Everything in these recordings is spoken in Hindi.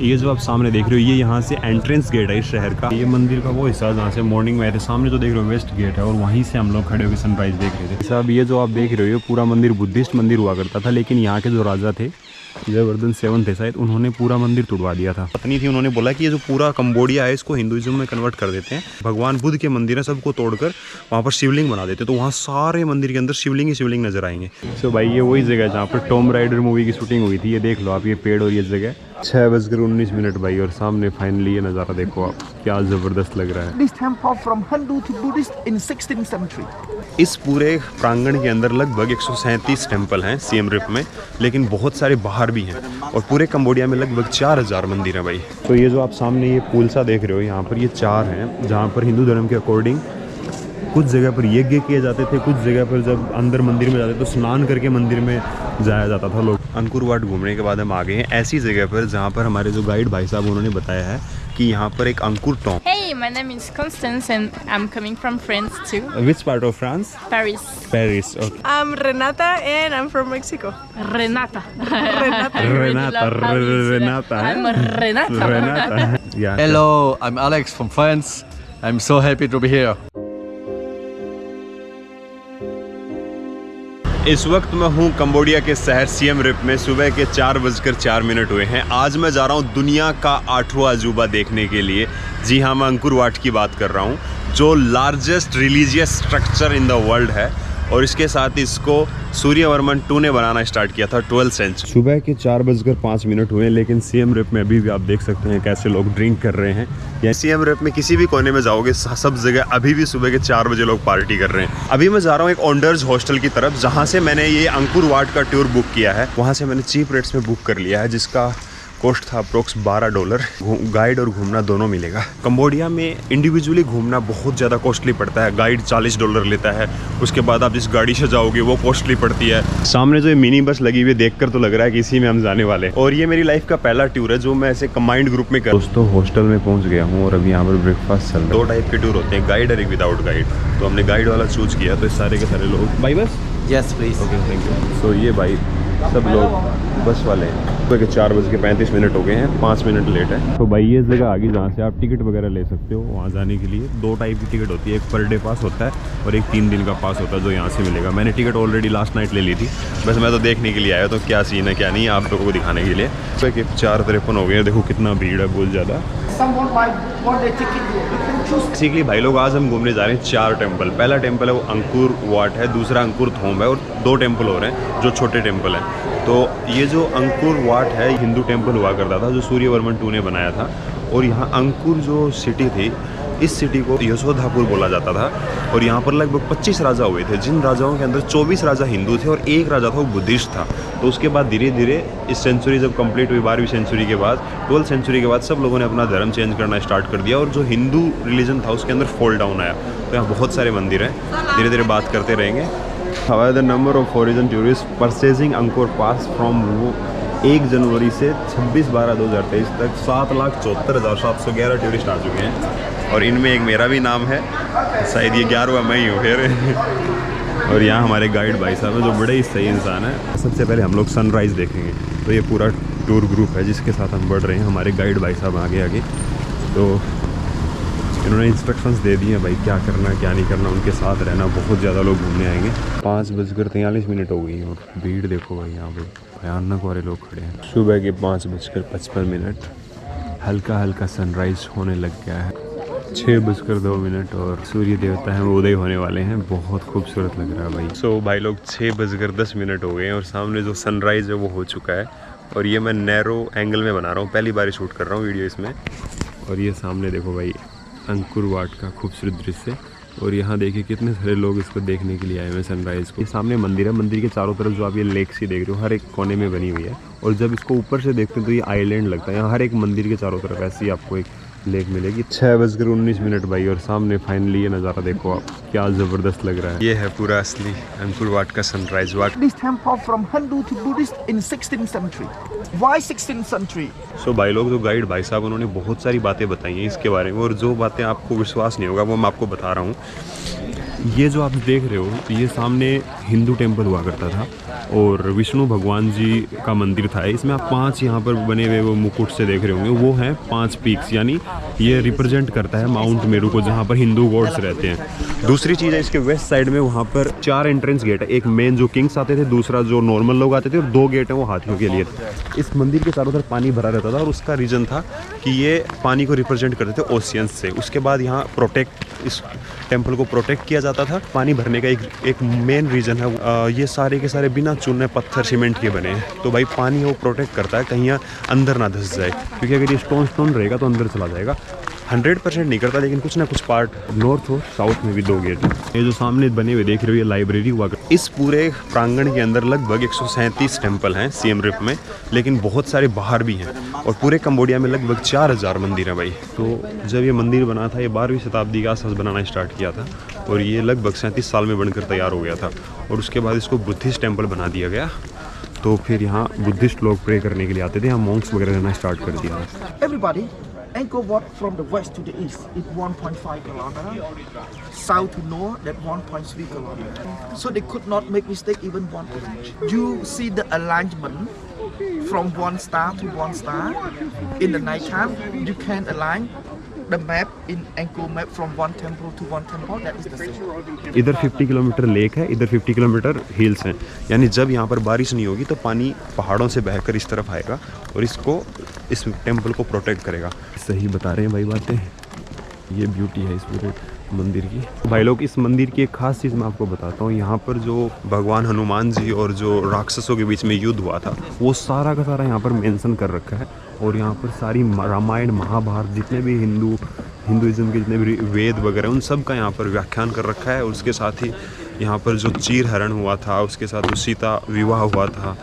ये जो आप सामने देख रहे हो ये यहाँ से एंट्रेंस गेट है इस शहर का। ये मंदिर का वो हिस्सा जहाँ से मॉर्निंग में आए थे। सामने जो देख रहे हो वेस्ट गेट है और वहीं से हम लोग खड़े होकर सनराइज देख रहे थे। साहब ये जो आप देख रहे हो ये पूरा मंदिर बुद्धिस्ट मंदिर हुआ करता था, लेकिन यहाँ के जो राजा थे जयवर्धन 7 थे शायद, उन्होंने पूरा मंदिर तोड़वा दिया था। पत्नी थी, उन्होंने बोला कि ये जो पूरा कंबोडिया है इसको हिंदुइज्म में कन्वर्ट कर देते हैं। भगवान बुद्ध के मंदिर है सबको तोड़कर वहाँ पर शिवलिंग बना देते, तो वहाँ सारे मंदिर के अंदर शिवलिंग ही शिवलिंग नजर आएंगे। तो भाई ये वही जगह है जहाँ पर टॉम राइडर मूवी की शूटिंग हुई थी। ये देख लो आप, ये पेड़ और ये जगह 6:19 भाई, और सामने फाइनली ये नज़ारा देखो आप, क्या ज़बरदस्त लग रहा है। इस पूरे प्रांगण के अंदर लगभग 137 टेम्पल हैं सियम रिप में, लेकिन बहुत सारे बाहर भी हैं, और पूरे कंबोडिया में लगभग 4000 मंदिर हैं भाई। तो ये जो आप सामने ये पुल सा देख रहे हो यहाँ पर, ये 4 हैं जहाँ पर हिंदू धर्म के अकॉर्डिंग कुछ जगह पर यज्ञ किए जाते थे, कुछ जगह पर जब अंदर मंदिर में जाते तो स्नान करके मंदिर में जाया जाता था लोग। अंकुर वाट घूमने के बाद हम आ गए हैं ऐसी जगह पर जहाँ पर हमारे जो गाइड भाई साहब उन्होंने बताया है कि यहाँ पर एक अंकुर Tom. Hey, my name is Constance and I'm coming from France too. Which part of France? Paris. Paris. Okay. I'm Renata and I'm from Mexico. Renata. Renata. I'm Renata. Renata. Yeah. Hello, I'm Alex from France. I'm so happy to be here. इस वक्त मैं हूँ कंबोडिया के शहर सियम रिप में। सुबह के 4:04 हुए हैं। आज मैं जा रहा हूँ दुनिया का 8वां अजूबा देखने के लिए। जी हाँ, मैं अंकुर वाट की बात कर रहा हूँ, जो largest religious structure in the world है, और इसके साथ इसको सूर्यवर्मन 2 ने बनाना स्टार्ट किया था 12th सेंचुरी। सुबह के 4:05 हुए, लेकिन सियम रिप में अभी भी आप देख सकते हैं कैसे लोग ड्रिंक कर रहे हैं। या सियम रिप में किसी भी कोने में जाओगे सब जगह अभी भी सुबह के 4 बजे लोग पार्टी कर रहे हैं। अभी मैं जा रहा हूँ एक ऑन्डर्स हॉस्टल की तरफ, जहाँ से मैंने ये अंकुर वाट का टूर बुक किया है। वहाँ से मैंने चीप रेट्स में बुक कर लिया है, जिसका कॉस्ट था अप्रोक्स $12। गाइड और घूमना दोनों मिलेगा। कंबोडिया में इंडिविजुअली घूमना बहुत ज़्यादा कॉस्टली पड़ता है। गाइड $40 लेता है, उसके बाद आप जिस गाड़ी से जाओगे वो कॉस्टली पड़ती है। सामने जो ये मिनी बस लगी हुई है देखकर तो लग रहा है कि इसी में हम जाने वाले हैं, और ये मेरी लाइफ का पहला टूर है जो मैं ऐसे कंबाइंड ग्रुप में कर। दोस्तों हॉस्टल में पहुँच गया हूँ और अभी यहाँ पर ब्रेकफास्ट चल रहा है। 2 टाइप के टूर होते हैं, गाइड और एक विदाउट गाइड। तो हमने गाइड वाला चूज किया, तो सारे के सारे लोग भाई बस। Yes, please. Okay, thank you. तो ये भाई सब लोग बस वाले हैं। सुबह के 4:35 हो गए हैं, 5 मिनट लेट है। तो भाई ये जगह आ गई जहाँ से आप टिकट वगैरह ले सकते हो वहाँ जाने के लिए। 2 टाइप की टिकट होती है, एक पर डे पास होता है और एक 3 दिन का पास होता है जो यहाँ से मिलेगा। मैंने टिकट ऑलरेडी लास्ट नाइट ले ली थी, बस मैं तो देखने के लिए आया, तो क्या सीन है क्या नहीं है आप लोगों को दिखाने के लिए। सुबह के 4:53 हो गए हैं, देखो कितना भीड़ है, बहुत ज़्यादा। बेसिकली भाई लोग आज हम घूमने जा रहे हैं 4 टेम्पल। पहला टेम्पल है वो अंकुर वाट है, दूसरा अंकुर थोम है, और 2 टेम्पल हो रहे हैं जो छोटे टेम्पल हैं। तो ये जो अंकुर वाट है हिंदू टेम्पल हुआ करता था जो सूर्यवर्मन 2 ने बनाया था, और यहाँ अंकुर जो सिटी थी, इस सिटी को यशोधापुर बोला जाता था, और यहाँ पर लगभग 25 राजा हुए थे, जिन राजाओं के अंदर 24 राजा हिंदू थे और 1 राजा था वो बुद्धिस्ट था। तो उसके बाद धीरे धीरे इस सेंचुरी जब कंप्लीट हुई 12वीं सेंचुरी के बाद, 12th सेंचुरी के बाद सब लोगों ने अपना धर्म चेंज करना स्टार्ट कर दिया, और जो हिंदू रिलीजन था उसके अंदर फॉल डाउन आया। तो यहाँ बहुत सारे मंदिर हैं, धीरे धीरे बात करते रहेंगे। The number of foreign tourist purchasing Ankur pass from 1 जनवरी से 26/12/2023 तक 7,74,711 टूरिस्ट आ चुके हैं, और इनमें एक मेरा भी नाम है, शायद ये 11वां मैं ही हूँ फिर। और यहाँ हमारे गाइड भाई साहब हैं जो बड़े ही सही इंसान है। सबसे पहले हम लोग सनराइज़ देखेंगे, तो ये पूरा टूर ग्रुप है जिसके साथ हम बढ़ रहे हैं। हमारे गाइड भाई साहब आगे आगे, तो इन्होंने इंस्ट्रक्शंस दे दिए हैं भाई क्या करना क्या नहीं करना, उनके साथ रहना। बहुत ज़्यादा लोग घूमने आएंगे। 5:43 हो गई हैं, और भीड़ देखो भाई यहाँ पर भयानक वाले लोग खड़े हैं। सुबह के 5:55, हल्का हल्का सनराइज होने लग गया है। 6:02 और सूर्य देवता हैं वो उदय होने वाले हैं। बहुत खूबसूरत लग रहा है भाई। सो भाई लोग 6:10 हो गए हैं, और सामने जो सनराइज़ है वो हो चुका है, और ये मैं नैरो एंगल में बना रहा हूँ, पहली बार शूट कर रहा हूँ वीडियो इसमें। और ये सामने देखो भाई अंकुर वाट का खूबसूरत दृश्य, और यहाँ देखिए कितने सारे लोग इसको देखने के लिए आए हुए हैं सनराइज़ को। सामने मंदिर है, मंदिर के चारों तरफ जो आप ये लेक सी देख रहे हो हर एक कोने में बनी हुई है, और जब इसको ऊपर से देखते हैं तो ये आइलैंड लगता है। यहाँ हर एक मंदिर के चारों तरफ ऐसी आपको एक लेक मिलेगी। 6:19 भाई, और सामने फाइनली ये नज़ारा देखो आप, क्या ज़बरदस्त लग रहा है। ये है पूरा असली अंकुर वाट का सनराइज वाट। सो भाई लोग जो गाइड भाई साहब उन्होंने बहुत सारी बातें बताई हैं इसके बारे में, और जो बातें आपको विश्वास नहीं होगा वो मैं आपको बता रहा हूँ। ये जो आप देख रहे हो ये सामने हिंदू टेम्पल हुआ करता था और विष्णु भगवान जी का मंदिर था। इसमें आप 5 यहाँ पर बने हुए वो मुकुट से देख रहे होंगे, वो हैं 5 पीक्स, यानी ये रिप्रेजेंट करता है माउंट मेरू को, जहाँ पर हिंदू गॉड्स रहते हैं। दूसरी चीज़ है, इसके वेस्ट साइड में वहाँ पर 4 एंट्रेंस गेट है, एक मेन जो किंग्स आते थे, दूसरा जो नॉर्मल लोग आते थे, और 2 गेट हैं वो हाथियों के लिए। इस मंदिर के चारों तरफ पानी भरा रहता था और उसका रीज़न था कि ये पानी को रिप्रेजेंट करते थे ओशियंस से। उसके बाद यहाँ इस टेम्पल को प्रोटेक्ट किया जाता था। पानी भरने का एक मेन रीज़न है, ये सारे के सारे बिना चूने पत्थर सीमेंट के बने हैं, तो भाई पानी वो प्रोटेक्ट करता है कहीं अंदर ना धंस जाए, क्योंकि अगर ये स्टोन रहेगा तो अंदर चला जाएगा। 100% नहीं करता, लेकिन कुछ ना कुछ पार्ट नॉर्थ और साउथ में भी 2 गेट हैं। ये जो सामने बने हुए देख रहे हो, ये लाइब्रेरी हुआ। इस पूरे प्रांगण के अंदर लगभग 137 टेम्पल हैं सियम रिप में, लेकिन बहुत सारे बाहर भी हैं, और पूरे कंबोडिया में लगभग 4000 मंदिर हैं भाई। तो जब ये मंदिर बना था, ये 12वीं शताब्दी के आसपास बनाना स्टार्ट किया था, और ये लगभग 37 साल में बनकर तैयार हो गया था। और उसके बाद इसको बुद्धिस्ट टेम्पल बना दिया गया, तो फिर यहाँ बुद्धिस्ट लोग प्रे करने के लिए आते थे, यहाँ मॉन्क्स वगैरह रहना स्टार्ट कर दिया। Everybody, Angkor Wat from the west to the east is 1.5 kilometer, south to north that 1.3 kilometer. So they could not make mistake even 1 inch. You see the alignment from one star to one star. In the night time, you can align the map in Angkor map from one temple to one temple. That is the same. इधर 50 किलोमीटर लेक है, इधर 50 किलोमीटर हिल्स हैं, यानी जब यहाँ पर बारिश नहीं होगी तो पानी पहाड़ों से बहकर इस तरफ आएगा और इस टेम्पल को प्रोटेक्ट करेगा। सही बता रहे हैं भाई बातें, ये ब्यूटी है इस पूरे मंदिर की। भाई लोग, इस मंदिर की एक खास चीज़ मैं आपको बताता हूँ। यहाँ पर जो भगवान हनुमान जी और जो राक्षसों के बीच में युद्ध हुआ था, वो सारा का सारा यहाँ पर मेंशन कर रखा है, और यहाँ पर सारी रामायण महाभारत जितने भी हिंदुइज्म के जितने भी वेद वगैरह उन सब का यहाँ पर व्याख्यान कर रखा है। और उसके साथ ही यहाँ पर जो चीर हरण हुआ था, उसके साथ जो सीता विवाह हुआ था,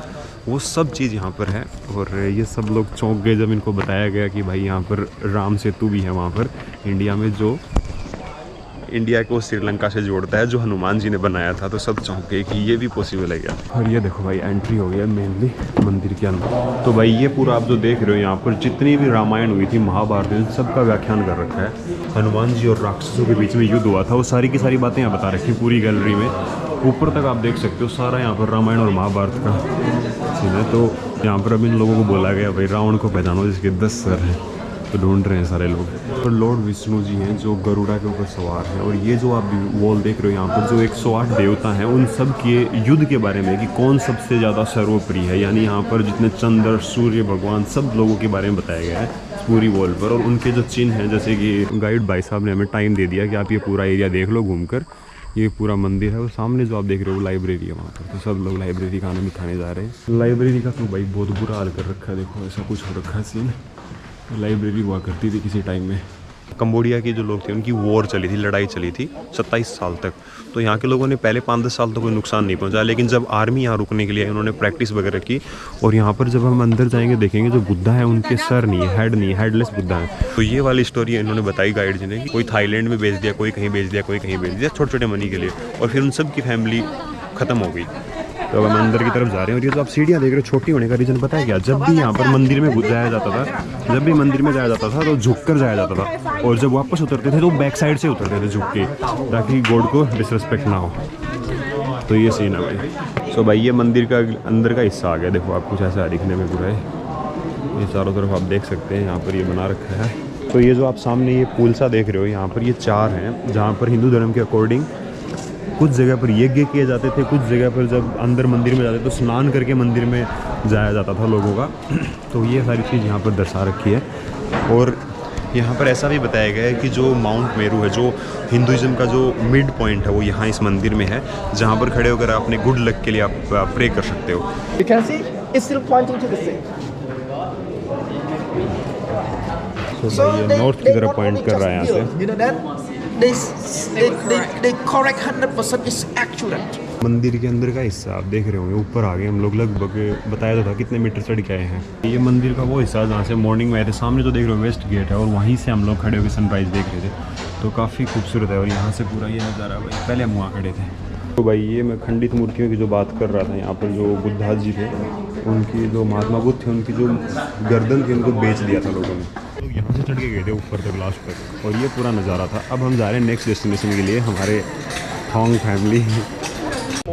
वो सब चीज़ यहाँ पर है। और ये सब लोग चौंक गए जब इनको बताया गया कि भाई यहाँ पर राम सेतु भी है वहाँ पर इंडिया में, जो इंडिया को श्रीलंका से जोड़ता है, जो हनुमान जी ने बनाया था। तो सब चौंक गए कि ये भी पॉसिबल है क्या। और ये देखो भाई, एंट्री हो गया मेनली मंदिर के अंदर। तो भाई ये पूरा आप जो देख रहे हो, यहाँ पर जितनी भी रामायण हुई थी, महाभारत, इन सब का व्याख्यान कर रखा है। हनुमान जी और राक्षसों के बीच में युद्ध हुआ था, वो सारी की सारी बातें यहाँ बता रखी पूरी गैलरी में। ऊपर तक आप देख सकते हो, सारा यहाँ पर रामायण और महाभारत का सीन है। तो यहाँ पर अब इन लोगों को बोला गया भाई रावण को पहचानो जिसके 10 सर हैं, तो ढूंढ रहे हैं सारे लोग। तो लॉर्ड विष्णु जी हैं जो गरुड़ा के ऊपर सवार हैं, और ये जो आप वॉल देख रहे हो यहाँ पर, जो 108 देवता हैं, उन सब के युद्ध के बारे में कि कौन सबसे ज़्यादा सर्वप्रिय है, यानी यहाँ पर जितने चंद्र सूर्य भगवान सब लोगों के बारे में बताया गया है पूरी वॉल पर। और उनके जो चिन्ह हैं, जैसे कि गाइड भाई साहब ने हमें टाइम दे दिया कि आप ये पूरा एरिया देख लो घूमकर, ये पूरा मंदिर है। और सामने जो आप देख रहे हो लाइब्रेरी है वहाँ पर, तो सब लोग लाइब्रेरी का आनंद खाने जा रहे हैं। लाइब्रेरी का तो भाई बहुत बुरा हाल कर रखा है, देखो ऐसा कुछ हो रखा है सीन। लाइब्रेरी हुआ करती थी किसी टाइम में। कंबोडिया के जो लोग थे उनकी वॉर चली थी, लड़ाई चली थी 27 साल तक। तो यहाँ के लोगों ने पहले 5-10 साल तो कोई नुकसान नहीं पहुँचा, लेकिन जब आर्मी यहाँ रुकने के लिए आई, उन्होंने प्रैक्टिस वगैरह की। और यहाँ पर जब हम अंदर जाएंगे देखेंगे जो बुद्धा है उनके सर नहीं है, हेड नहीं है, हेडलेस बुद्धा है। तो ये वाली स्टोरी इन्होंने बताई गाइड जी ने कि कोई थाईलैंड में भेज दिया, कोई कहीं भेज दिया, कोई कहीं भेज दिया, छोटे छोटे मनी के लिए, और फिर उन सब की फैमिली ख़त्म हो गई। तो अब हम अंदर की तरफ जा रहे हैं। और ये जो आप सीढ़ियाँ देख रहे हो, छोटी होने का रीज़न पता है क्या? जब भी यहाँ पर मंदिर में जाया जाता था, जब भी मंदिर में जाया जाता था तो झुक कर जाया जाता था, और जब वापस उतरते थे तो बैक साइड से उतरते थे झुक के, ताकि गॉड को डिसरिस्पेक्ट ना हो। तो ये सीन है भाई। सो भाई ये मंदिर का अंदर का हिस्सा आ गया, देखो आप कुछ ऐसा दिखने में पूरा है। ये चारों तरफ आप देख सकते हैं, यहाँ पर ये बना रखा है। तो ये जो आप सामने ये पुल सा देख रहे हो, यहाँ पर ये 4 हैं, जहाँ पर हिंदू धर्म के अकॉर्डिंग कुछ जगह पर यज्ञ किए जाते थे, कुछ जगह पर जब अंदर मंदिर में जाते तो स्नान करके मंदिर में जाया जाता था लोगों का। तो ये सारी चीज़ यहाँ पर दर्शा रखी है। और यहाँ पर ऐसा भी बताया गया है कि जो माउंट मेरू है, जो हिंदुइज्म का जो मिड पॉइंट है, वो यहाँ इस मंदिर में है, जहाँ पर खड़े होकर अपने गुड लक के लिए आप प्रे कर सकते हो। You can see it's still pointing to the sea. तो ये नॉर्थ की तरफ पॉइंट कर रहा है यहाँ से। You know that? They correct 100% is accurate. मंदिर के अंदर का हिस्सा आप देख रहे होंगे, ऊपर आ गए हम लोग, लगभग बताया था कितने मीटर चढ़ के आए हैं। ये मंदिर का वो हिस्सा जहाँ से मॉर्निंग में आए थे। सामने जो देख रहे हो वेस्ट गेट है, और वहीं से हम लोग खड़े होकर सनराइज़ देख रहे थे, तो काफ़ी खूबसूरत है। और यहाँ से पूरा ये नज़ारा भाई, पहले हम वहाँ खड़े थे। तो भाई ये मैं खंडित मूर्तियों की जो बात कर रहा था, यहाँ पर जो बुद्धा जी थे, उनकी जो महात्मा बुद्ध थे, उनकी जो गर्दन थी उनको बेच दिया था लोगों ने। लोग यहाँ से चढ़ के गए थे ऊपर तक, लास्ट तक, और ये पूरा नज़ारा था। अब हम जा रहे हैं नेक्स्ट डेस्टिनेशन के लिए, हमारे थोंग family.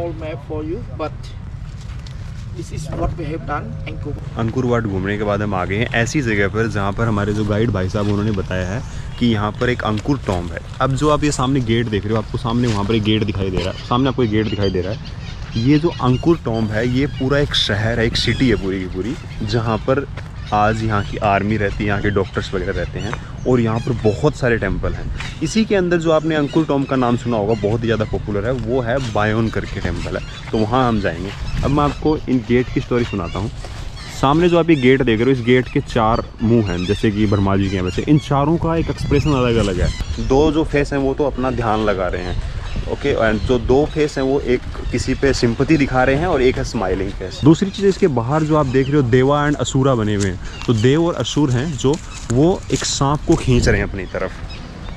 small map for you, but this is what we have done. Angkor Wat. अंकुर वाट घूमने के बाद हम आ गए हैं ऐसी जगह पर जहाँ पर हमारे जो गाइड भाई साहब उन्होंने बताया है कि यहाँ पर एक अंकुर टॉम्ब है। अब जो आप ये सामने गेट देख रहे हो, आपको सामने वहाँ पर एक गेट दिखाई दे रहा है, सामने आपको एक गेट दिखाई दे रहा है। ये जो अंकुर टॉम्ब है ये पूरा एक शहर है, एक सिटी है पूरी की पूरी, जहाँ पर आज यहाँ की आर्मी रहती है, यहाँ के डॉक्टर्स वगैरह रहते हैं और यहाँ पर बहुत सारे टेंपल हैं। इसी के अंदर जो आपने अंकुर टॉम्ब का नाम सुना होगा, बहुत ही ज़्यादा पॉपुलर है, वो है बायोन करके टेंपल है, तो वहाँ हम जाएंगे। अब मैं आपको इन गेट की स्टोरी सुनाता हूँ। सामने जो आप ये गेट देख रहे हो, इस गेट के 4 मुंह हैं, जैसे कि ब्रह्मा जी के हैं, वैसे इन चारों का एक एक्सप्रेशन अलग अलग है। 2 जो फेस हैं वो तो अपना ध्यान लगा रहे हैं, ओके, एंड जो 2 फेस हैं वो एक किसी पे सिंपैथी दिखा रहे हैं और एक है स्माइलिंग फेस। दूसरी चीज़ इसके बाहर जो आप देख रहे हो, देवा एंड असुरा बने हुए हैं, तो देव और असुर हैं जो वो एक सांप को खींच रहे हैं अपनी तरफ,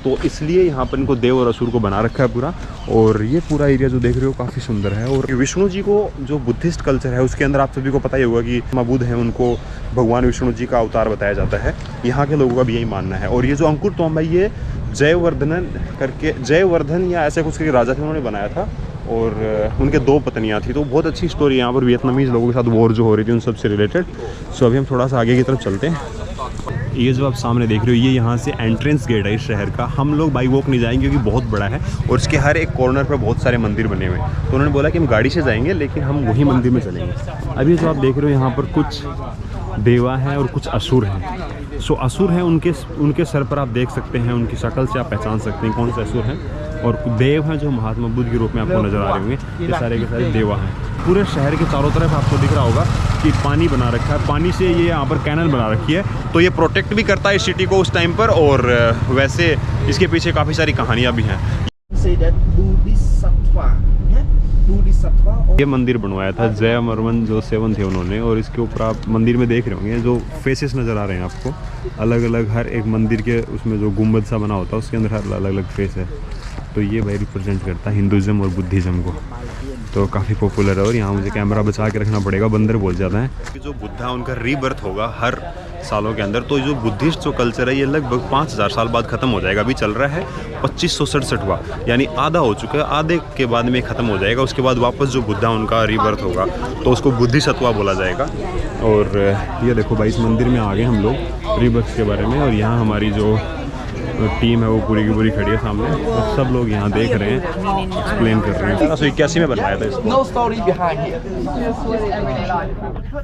तो इसलिए यहाँ पर इनको देव और असुर को बना रखा है पूरा। और ये पूरा एरिया जो देख रहे हो काफ़ी सुंदर है। और विष्णु जी को जो बुद्धिस्ट कल्चर है उसके अंदर आप सभी को पता ही होगा कि बुद्ध हैं, उनको भगवान विष्णु जी का अवतार बताया जाता है। यहाँ के लोगों का भी यही मानना है। और ये जो अंकुर टॉम्ब है ये जयवर्धन या ऐसे कुछ के राजा थे, उन्होंने बनाया था और उनके 2 पत्नियाँ थी। तो बहुत अच्छी स्टोरी यहाँ पर वियतनामीज़ लोगों के साथ वॉर जो हो रही थी उन सब से रिलेटेड। सो अभी हम थोड़ा सा आगे की तरफ चलते हैं। ये जो आप सामने देख रहे हो ये यहाँ से एंट्रेंस गेट है इस शहर का। हम लोग बाई वॉक नहीं जाएंगे क्योंकि बहुत बड़ा है और इसके हर एक कॉर्नर पर बहुत सारे मंदिर बने हुए हैं, तो उन्होंने बोला कि हम गाड़ी से जाएंगे लेकिन हम वही मंदिर में चलेंगे। अभी जो आप देख रहे हो यहाँ पर कुछ देवा हैं और कुछ असुर हैं। सो असुर हैं, उनके सर पर आप देख सकते हैं, उनकी शक्ल से आप पहचान सकते हैं कौन से असुर हैं। और देव हैं जो महात्मा बुद्ध के रूप में आपको नज़र आ रहे होंगे, ये सारे के सारे देवा हैं। पूरे शहर के चारों तरफ आपको दिख रहा होगा कि पानी बना रखा है, पानी से ये यहाँ पर कैनल बना रखी है, तो ये प्रोटेक्ट भी करता है इस सिटी को उस टाइम पर। और वैसे इसके पीछे काफ़ी सारी कहानियाँ भी हैं। ये मंदिर बनवाया था जयवर्धन जो 7 थे उन्होंने, और इसके ऊपर आप मंदिर में देख रहे होंगे जो फेसेस नज़र आ रहे हैं आपको, अलग अलग हर एक मंदिर के उसमें जो गुम्बद सा बना होता है उसके अंदर हर अलग अलग फेस है। तो ये भाई रिप्रेजेंट करता है हिंदुज़म और बुद्धिज़्म को, तो काफ़ी पॉपुलर है। और यहाँ मुझे कैमरा बचा के रखना पड़ेगा, बंदर बहुत ज़्यादा है। जो बुद्धा है उनका रीबर्थ होगा हर सालों के अंदर, तो जो बुद्धिस्ट जो कल्चर है ये लगभग 5000 साल बाद ख़त्म हो जाएगा। अभी चल रहा है 2567वां, यानी आधा हो चुका है, आधे के बाद में ख़त्म हो जाएगा। उसके बाद वापस जो बुद्धा उनका रीबर्थ होगा तो उसको बुद्धिसत्वा बोला जाएगा। और ये देखो भाई इस मंदिर में आ गए हम लोग रीबर्थ के बारे में, और यहाँ हमारी जो टीम है वो पूरी की पूरी खड़ी है सामने, और सब लोग यहाँ देख रहे हैं, एक्सप्लेन कर रहे हैं। 1981 में बनवाया था इसको।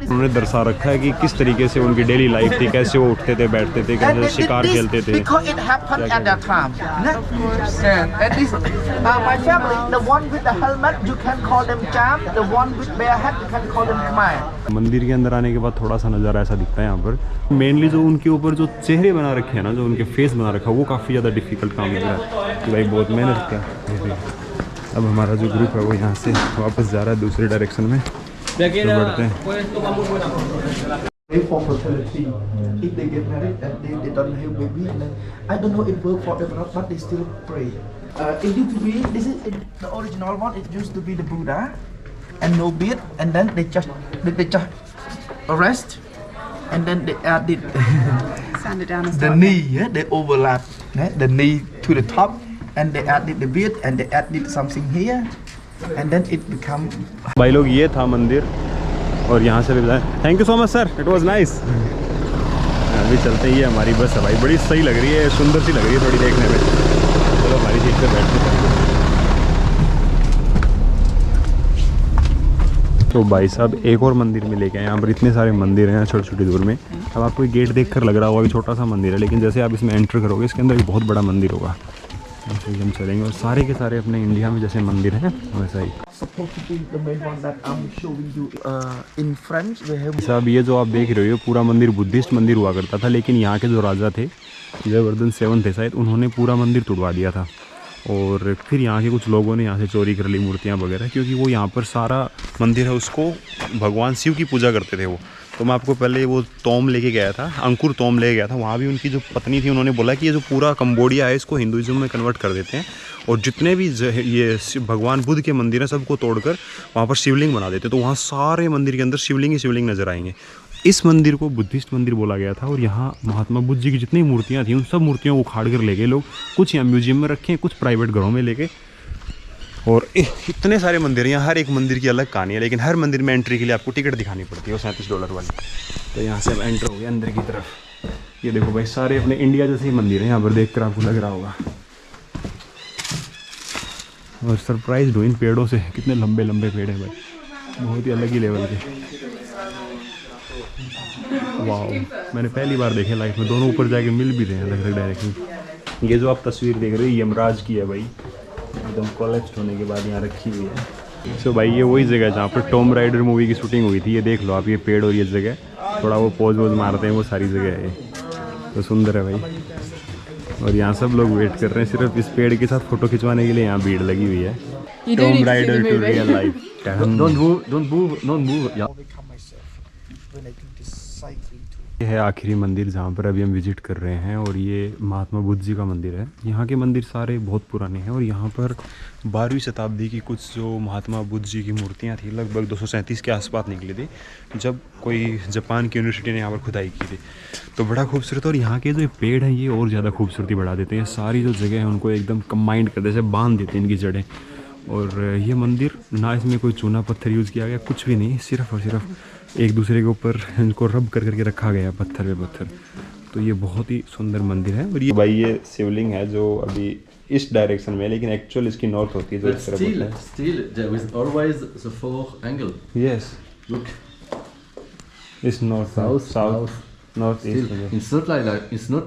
उन्होंने दर्शा रखा है कि किस तरीके से उनकी डेली लाइफ थी, कैसे वो उठते थे, बैठते थे, कैसे शिकार खेलते थे। मंदिर के अंदर आने के बाद थोड़ा सा नज़ारा ऐसा दिखता है यहाँ पर। मेनली जो उनके ऊपर जो चेहरे बना रखे हैं ना, जो उनके फेस बना रखा है, वो काफ़ी ज़्यादा डिफिकल्ट काम लग रहा है कि भाई बहुत मेहनत किया। अब हमारा जो ग्रुप है वो यहाँ से वापस जा रहा है दूसरे डायरेक्शन में, तो बढ़ते हैं। For fertility, if they get married and they don't have baby, and then I don't know it work forever, but they still pray. It used to be this is the original one. It used to be the Buddha, and no beard, and then they just arrest, and then they added Sand it down and the knee. Yeah, they overlap the knee to the top, and they added the beard, and they added something here, and then it become. भाई लोग ये था मंदिर, और यहाँ से भी बताएं। Thank you so much sir, it was nice. अभी चलते ही हमारी बस है भाई, बड़ी सही लग रही है, सुंदर सी लग रही है थोड़ी देखने में। चलो हमारी सीट पर बैठते हैं। तो भाई साहब एक और मंदिर में लेके आए, यहाँ पर इतने सारे मंदिर हैं छोटी छोटी दूर में। अब आपको गेट देख कर लग रहा होगा कि छोटा सा मंदिर है, लेकिन जैसे आप इसमें एंटर करोगे इसके अंदर एक बहुत बड़ा मंदिर होगा। हम चलेंगे, और सारे के सारे अपने इंडिया में जैसे मंदिर हैं वैसा ही। साहब ये जो आप देख रहे हो पूरा मंदिर बुद्धिस्ट मंदिर हुआ करता था, लेकिन यहाँ के जो राजा थे जयवर्धन 7 थे शायद, उन्होंने पूरा मंदिर तोड़वा दिया था। और फिर यहाँ के कुछ लोगों ने यहाँ से चोरी कर ली मूर्तियाँ वगैरह, क्योंकि वो यहाँ पर सारा मंदिर है उसको भगवान शिव की पूजा करते थे वो। तो मैं आपको पहले वो तोम लेके गया था, अंकुर तोम लेके गया था, वहाँ भी उनकी जो पत्नी थी उन्होंने बोला कि ये जो पूरा कंबोडिया है इसको हिंदुइज्म में कन्वर्ट कर देते हैं, और जितने भी ये भगवान बुद्ध के मंदिर हैं सबको तोड़कर वहाँ पर शिवलिंग बना देते, तो वहाँ सारे मंदिर के अंदर शिवलिंग ही शिवलिंग नजर आएंगे। इस मंदिर को बुद्धिस्ट मंदिर बोला गया था, और यहाँ महात्मा बुद्ध जी की जितनी मूर्तियाँ थी उन सब मूर्तियों को उखाड़ कर ले गए लोग, कुछ यहाँ म्यूजियम में रखे, कुछ प्राइवेट घरों में लेके और इतने सारे मंदिर हैं यहाँ, हर एक मंदिर की अलग कहानी है, लेकिन हर मंदिर में एंट्री के लिए आपको टिकट दिखानी पड़ती है, वो $37 वाली। तो यहाँ से हम एंटर हो गए अंदर की तरफ। ये देखो भाई, सारे अपने इंडिया जैसे ही मंदिर हैं यहाँ पर, देख कर आपको लग रहा होगा। और सरप्राइज हुई इन पेड़ों से, कितने लंबे लंबे पेड़ हैं भाई, बहुत ही अलग ही लेवल के। वाह, मैंने पहली बार देखे लाइफ में, दोनों ऊपर जाके मिल भी रहे हैं अलग अलग डायरेक्शन। ये जो आप तस्वीर देख रहे हो यमराज की है भाई, एकदम कॉलेज होने के बाद यहाँ रखी हुई है। सो भाई ये वही जगह है जहाँ पर टॉम राइडर मूवी की शूटिंग हुई थी। ये देख लो आप, ये पेड़ और ये जगह, थोड़ा वो पोज वोज मारते हैं, वो सारी जगह है ये। तो सुंदर है भाई, और यहाँ सब लोग वेट कर रहे हैं सिर्फ इस पेड़ के साथ फोटो खिंचवाने के लिए। यहाँ भीड़ लगी हुई है। Tomb Raider to real life. Don't move. Yeah. Overcome myself when I do this cycling tour. ये है आखिरी मंदिर जहाँ पर अभी हम विजिट कर रहे हैं, और ये महात्मा बुद्ध जी का मंदिर है। यहाँ के मंदिर सारे बहुत पुराने हैं, और यहाँ पर 12वीं शताब्दी की कुछ जो महात्मा बुद्ध जी की मूर्तियाँ थी, लगभग 237 के आसपास निकली थी, जब कोई जापान की यूनिवर्सिटी ने यहाँ पर खुदाई की थी। तो बड़ा खूबसूरत, और यहाँ के जो पेड़ हैं ये और ज़्यादा खूबसूरती बढ़ा देते हैं। सारी जो जगह है उनको एकदम कंबाइंड कर देते, बांध देते हैं इनकी जड़ें। और ये मंदिर ना इसमें कोई चूना पत्थर यूज़ किया गया, कुछ भी नहीं, सिर्फ और सिर्फ एक दूसरे के ऊपर इनको रब कर करके रखा गया पत्थर पे पत्थर। तो ये बहुत ही सुंदर मंदिर है। और ये भाई ये शिवलिंग है जो अभी इस डायरेक्शन में है, लेकिन एक्चुअल इसकी नॉर्थ होती है जो इस तरफ होता है। Still, there is always the fourth angle. Yes, Look, इस नॉर्थ साउथ नॉर्थ ईस्ट में। it's not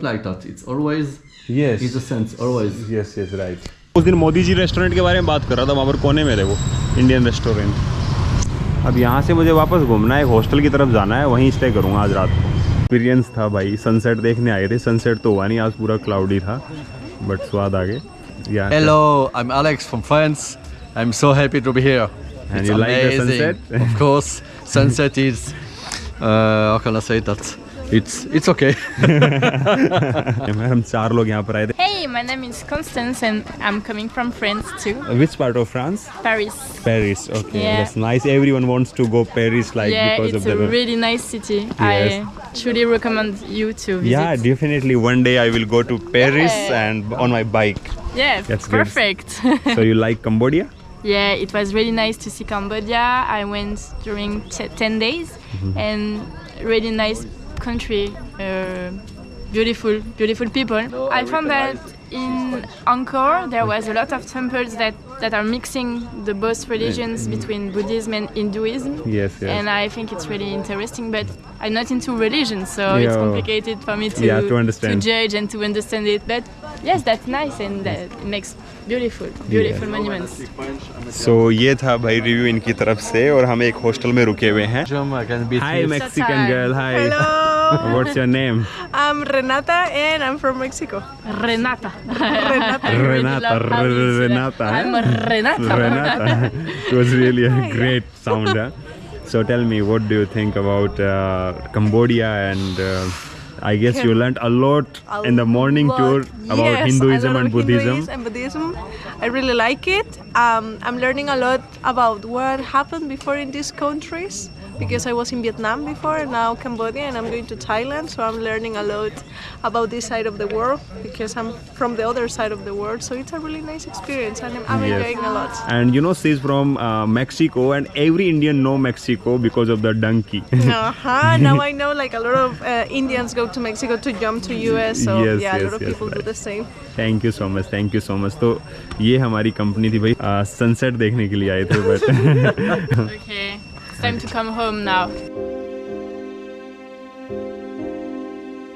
like that. It's always yes in the sense, always. Yes yes right. उस दिन मोदी जी रेस्टोरेंट के बारे में बात कर रहा था, वहाँ पर कोने में थे वो इंडियन रेस्टोरेंट। अब यहाँ से मुझे वापस घूमना है, एक हॉस्टल की तरफ जाना है, वहीं स्टे करूँगा आज रात को। एक्सपीरियंस था भाई, सनसेट देखने आए थे, सनसेट तो हुआ नहीं, आज पूरा क्लाउडी था, बट स्वाद आ गए। Hello, I'm Alex from France. I'm so happy to be here. And It's you like the amazing. sunset? Of course, sunset is. How can I say that? It's okay. हम 4 लोग यहाँ पर आए थे। Hey, my name is Constance and I'm coming from France too. Which part of France? Paris. Paris. Okay, Yeah. that's nice. Everyone wants to go Paris, like Yeah, because it's of a the. really nice city. Yes. I truly recommend you to visit. Yeah, definitely. One day I will go to Paris Yeah. and on my bike. Yeah, That's good. perfect. So you like Cambodia? Yeah, it was really nice to see Cambodia. I went during 10 days and really nice country, beautiful people. I found that in Angkor there was a lot of temples that are mixing the both religions between Buddhism and Hinduism. Yes, yes. And I think it's really interesting, but I'm not into religion, so Yeah. it's complicated for me Yeah, to understand. to judge and to understand it. But yes, that's nice and it makes beautiful monuments. So ये था भाई रिव्यू इनकी तरफ से, और हम एक हॉस्टल में रुके हुए हैं। I can be Hi here. Mexican Hi. girl, hi. Hello, What's your name? I'm Renata and I'm from Mexico. Renata. Renata. I really Renata, love how you say that. Renata, I'm Renata. Renata. It was really a great sound. Huh? So tell me, what do you think about Cambodia? And I guess you learned a lot in the morning tour about Yes, Hinduism a lot and of Buddhism. Hinduism and Buddhism. I really like it. I'm learning a lot about what happened before in these countries because I was in Vietnam before and now Cambodia and I'm going to Thailand, so I'm learning a lot about this side of the world because I'm from the other side of the world, so it's a really nice experience and I'm Yes. enjoying a lot. And you know, she's from Mexico, and every Indian know Mexico because of the donkey. Now I know like a lot of Indians go to Mexico to jump to US, so Yes, yeah, a yes, lot of yes, people do right. the same. Thank you so much, thank you so much. तो ये हमारी कंपनी थी भाई, सनसेट देखने के लिए आए थे, but Okay, it's time to come home now.